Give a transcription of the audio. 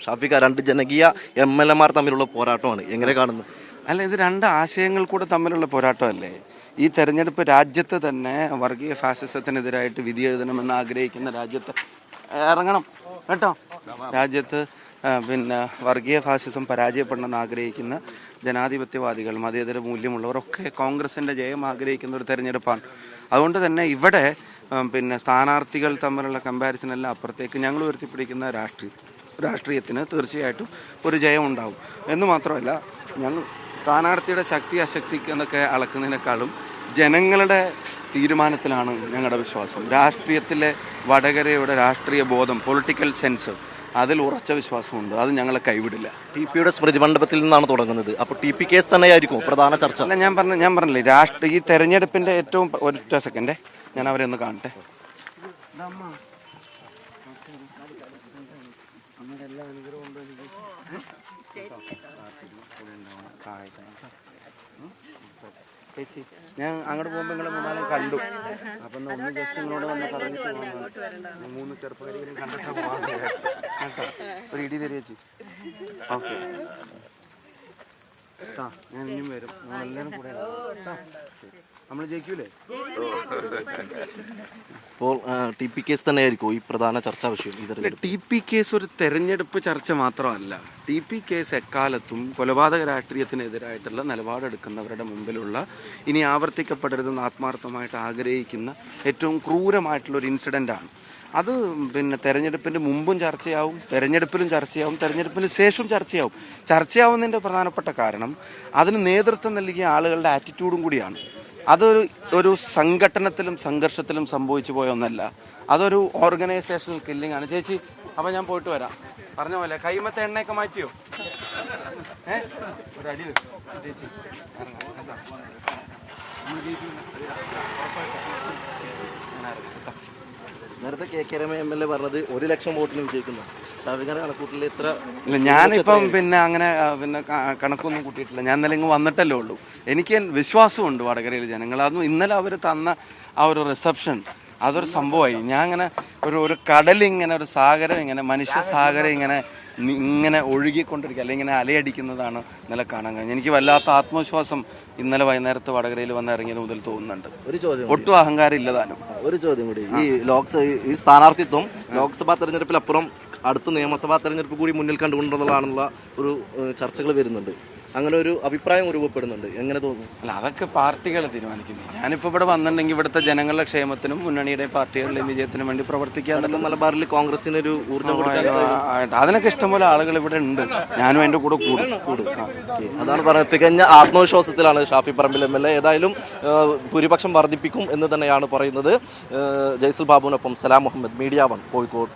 ഷാഫിക്ക, രണ്ട് ജനകീയ MLA മാർ തമ്മിലുള്ള പോരാട്ടമാണ്, എങ്ങനെ കാണുന്നു? അല്ല, ഇത് രണ്ട് ആശയങ്ങൾ കൂടെ തമ്മിലുള്ള പോരാട്ടമല്ലേ? ഈ തെരഞ്ഞെടുപ്പ് രാജ്യത്ത് തന്നെ വർഗീയ ഫാസിസത്തിനെതിരായിട്ട് വിധി എഴുതണമെന്ന് ആഗ്രഹിക്കുന്ന രാജ്യത്ത് ഇറങ്ങണം കേട്ടോ. രാജ്യത്ത് പിന്നെ വർഗീയ ഫാസിസം പരാജയപ്പെടണമെന്ന് ആഗ്രഹിക്കുന്ന ജനാധിപത്യവാദികൾ, മതേതര മൂല്യമുള്ളവരൊക്കെ കോൺഗ്രസിൻ്റെ ജയം ആഗ്രഹിക്കുന്ന ഒരു തെരഞ്ഞെടുപ്പാണ്. അതുകൊണ്ട് തന്നെ ഇവിടെ പിന്നെ സ്ഥാനാർത്ഥികൾ തമ്മിലുള്ള കമ്പാരിസൺ എല്ലാം അപ്പുറത്തേക്ക് ഞങ്ങൾ ഉയർത്തിപ്പിടിക്കുന്ന രാഷ്ട്രീയത്തിന് തീർച്ചയായിട്ടും ഒരു ജയം ഉണ്ടാവും എന്ന് മാത്രമല്ല, ഞങ്ങൾ സ്ഥാനാർത്ഥിയുടെ ശക്തി അശക്തിക്ക് എന്നൊക്കെ അളക്കുന്നതിനേക്കാളും ജനങ്ങളുടെ തീരുമാനത്തിലാണ് ഞങ്ങളുടെ വിശ്വാസം. രാഷ്ട്രീയത്തിലെ വടകരയുടെ രാഷ്ട്രീയ ബോധം, പൊളിറ്റിക്കൽ സെൻസ്, അതിൽ ഉറച്ച വിശ്വാസമുണ്ട്. അത് ഞങ്ങളെ കൈവിടില്ല. TPയുടെ സ്മൃതി മണ്ഡപത്തിൽ നിന്നാണ് തുടങ്ങുന്നത്. അപ്പോൾ TP കേസ് തന്നെയായിരിക്കും പ്രധാന ചർച്ച? അല്ല, ഞാൻ പറഞ്ഞില്ലേ, ഈ തെരഞ്ഞെടുപ്പിൻ്റെ ഏറ്റവും ഒറ്റ സെക്കൻഡേ ഞാൻ അവരെ ഒന്ന് കാണട്ടെ. ചേച്ചി, ഞാൻ അങ്ങോട്ട് പോകുമ്പോൾ നിങ്ങളെ മൂന്നാളും കണ്ടു. അപ്പം ഒന്ന് ജസ്റ്റ് നിങ്ങളോട് വന്ന് പറഞ്ഞിട്ട് 3 ചെറുപ്പക്കാരെയും കണ്ടിട്ട് പോകാൻ കേട്ടോ. ഒരു ഇടി തരും ചേച്ചി. ഓക്കെ, ഞാൻ ഇനിയും വരും. നമ്മളെല്ലാവരും കൂടെ നമ്മൾ ജയിക്കൂലേ? അപ്പോൾ TP കേസ് തന്നെയായിരിക്കും ഈ പ്രധാന ചർച്ചാ വിഷയം? TP കേസ് ഒരു തെരഞ്ഞെടുപ്പ് ചർച്ച മാത്രമല്ല. TP കേസ് എക്കാലത്തും കൊലപാതക രാഷ്ട്രീയത്തിനെതിരായിട്ടുള്ള നിലപാടെടുക്കുന്നവരുടെ മുമ്പിലുള്ള, ഇനി ആവർത്തിക്കപ്പെടരുതെന്ന് ആത്മാർത്ഥമായിട്ട് ആഗ്രഹിക്കുന്ന ഏറ്റവും ക്രൂരമായിട്ടുള്ളൊരു ഇൻസിഡൻ്റാണ്. അത് പിന്നെ തെരഞ്ഞെടുപ്പിൻ്റെ മുമ്പും ചർച്ചയാവും, തെരഞ്ഞെടുപ്പിലും ചർച്ചയാവും, തെരഞ്ഞെടുപ്പിന് ശേഷം ചർച്ചയാവുന്നതിൻ്റെ പ്രധാനപ്പെട്ട കാരണം അതിന് നേതൃത്വം നൽകിയ ആളുകളുടെ ആറ്റിറ്റ്യൂഡും കൂടിയാണ്. അതൊരു സംഘടനത്തിലും സംഘർഷത്തിലും സംഭവിച്ചു പോയ ഒന്നല്ല, അതൊരു ഓർഗനൈസേഷണൽ കില്ലിംഗ് ആണ്. ചേച്ചി, അപ്പം ഞാൻ പോയിട്ട് വരാം. പറഞ്ഞ പോലെ കൈമത്തെ എണ്ണയൊക്കെ മാറ്റിയോ? ഒരു അടി ചേച്ചി. നേരത്തെ KK രമ MLA പറഞ്ഞത് 1 ലക്ഷം വോട്ടിന് വിജയിക്കുന്നു. ഷാഫിഖാന്റെ കണക്കൂട്ടിൽ എത്ര? ഇല്ല, ഞാനിപ്പം പിന്നെ അങ്ങനെ കണക്കൊന്നും കൂട്ടിയിട്ടില്ല. ഞാൻ ഇന്നലെ ഇങ്ങ് വന്നിട്ടല്ലേ ഉള്ളൂ. എനിക്ക് വിശ്വാസമുണ്ട് വടകരയിലെ ജനങ്ങൾ. അതും ഇന്നലെ അവർ തന്ന ആ ഒരു റിസപ്ഷൻ, അതൊരു സംഭവമായി. ഞാൻ ഇങ്ങനെ ഒരു കടലിങ്ങനെ, ഒരു സാഗരം ഇങ്ങനെ, മനുഷ്യ സാഗരം ഇങ്ങനെ ഒഴുകിക്കൊണ്ടിരിക്കുക, അല്ലെങ്കിൽ ഇങ്ങനെ അലയടിക്കുന്നതാണ് ഇന്നലെ കാണാൻ കഴിഞ്ഞത്. എനിക്ക് വല്ലാത്ത ആത്മവിശ്വാസം ഇന്നലെ വൈകുന്നേരത്ത് വടകരയിൽ വന്ന് ഇറങ്ങിയത് മുതൽ തോന്നുന്നുണ്ട്. ഒരു ചോദ്യം, ഒട്ടും അഹങ്കാരം ഇല്ലതാനും. ഒരു ചോദ്യം കൂടി, ഈ സ്ഥാനാർത്ഥിത്വം ലോക്സഭാ തെരഞ്ഞെടുപ്പിലപ്പുറം അടുത്ത നിയമസഭാ തെരഞ്ഞെടുപ്പ് കൂടി മുന്നിൽ കണ്ടുകൊണ്ടുള്ളതാണെന്നുള്ള ഒരു ചർച്ചകൾ വരുന്നുണ്ട്. അങ്ങനെ ഒരു അഭിപ്രായം രൂപപ്പെടുന്നുണ്ട്, എങ്ങനെ തോന്നുന്നു? അല്ല, അതൊക്കെ പാർട്ടികൾ തീരുമാനിക്കുന്നത്. ഞാനിപ്പോൾ ഇവിടെ വന്നിട്ടുണ്ടെങ്കിൽ ഇവിടുത്തെ ജനങ്ങളുടെ ക്ഷേമത്തിനും മുന്നണിയുടെ പാർട്ടികളുടെയും വിജയത്തിനും വേണ്ടി പ്രവർത്തിക്കുക. മലബാറിൽ കോൺഗ്രസിന് ഒരു ഊർജ്ജം കൊടുക്കാൻ അതിനൊക്കെ ഇഷ്ടംപോലെ ആളുകൾ ഇവിടെ ഉണ്ട്. ഞാനും എൻ്റെ കൂടെ കൂടും. അതാണ് പറയുന്നത്. തികഞ്ഞ ആത്മവിശ്വാസത്തിലാണ് ഷാഫി പറമ്പിൽ MLA. ഏതായാലും ഭൂരിപക്ഷം വർദ്ധിപ്പിക്കും എന്ന് തന്നെയാണ് പറയുന്നത്. ജയ്സൽ ബാബുവിനൊപ്പം സലാം മുഹമ്മദ്, മീഡിയ 1, കോഴിക്കോട്.